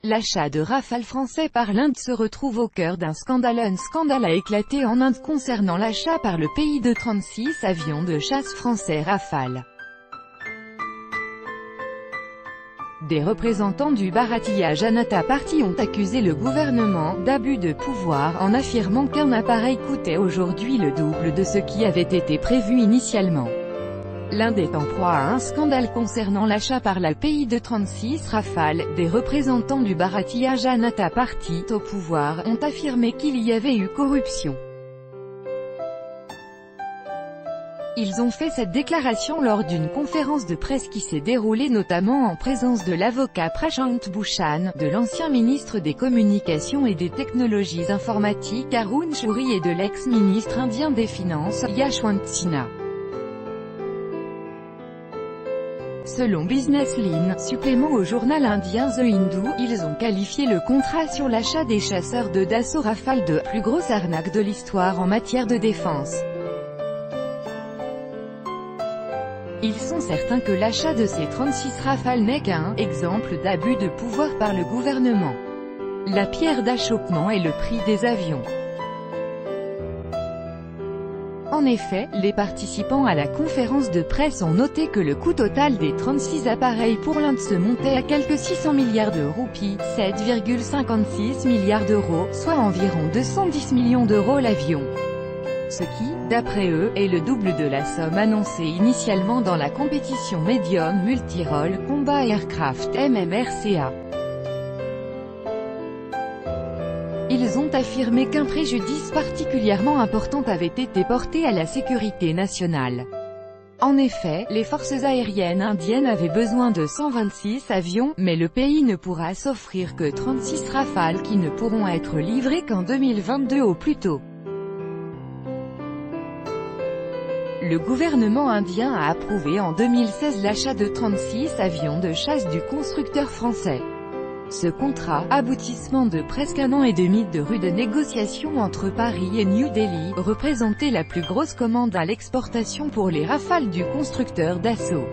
L'achat de Rafale français par l'Inde se retrouve au cœur d'un scandale. Un scandale a éclaté en Inde concernant l'achat par le pays de 36 avions de chasse français Rafale. Des représentants du Bharatiya Janata Party ont accusé le gouvernement d'abus de pouvoir en affirmant qu'un appareil coûtait aujourd'hui le double de ce qui avait été prévu initialement. L'Inde est en proie à un scandale concernant l'achat par le pays de 36 Rafale. Des représentants du Bharatiya Janata Party au pouvoir ont affirmé qu'il y avait eu corruption. Ils ont fait cette déclaration lors d'une conférence de presse qui s'est déroulée notamment en présence de l'avocat Prashant Bhushan, de l'ancien ministre des Communications et des Technologies informatiques Arun Shourie et de l'ex-ministre indien des Finances, Yashwant Sinha. Selon Business Line, supplément au journal indien The Hindu, ils ont qualifié le contrat sur l'achat des chasseurs de Dassault Rafale de « plus grosse arnaque de l'histoire en matière de défense ». Ils sont certains que l'achat de ces 36 Rafale n'est qu'un exemple d'abus de pouvoir par le gouvernement. La pierre d'achoppement est le prix des avions. En effet, les participants à la conférence de presse ont noté que le coût total des 36 appareils pour l'Inde se montait à quelque 600 milliards de roupies, 7,56 milliards d'euros, soit environ 210 millions d'euros l'avion. Ce qui, d'après eux, est le double de la somme annoncée initialement dans la compétition Medium Multirole Combat Aircraft MMRCA. Ils ont affirmé qu'un préjudice particulièrement important avait été porté à la sécurité nationale. En effet, les forces aériennes indiennes avaient besoin de 126 avions, mais le pays ne pourra s'offrir que 36 Rafale qui ne pourront être livrés qu'en 2022 au plus tôt. Le gouvernement indien a approuvé en 2016 l'achat de 36 avions de chasse du constructeur français. Ce contrat, aboutissement de presque un an et demi de rudes négociations entre Paris et New Delhi, représentait la plus grosse commande à l'exportation pour les Rafales du constructeur Dassault.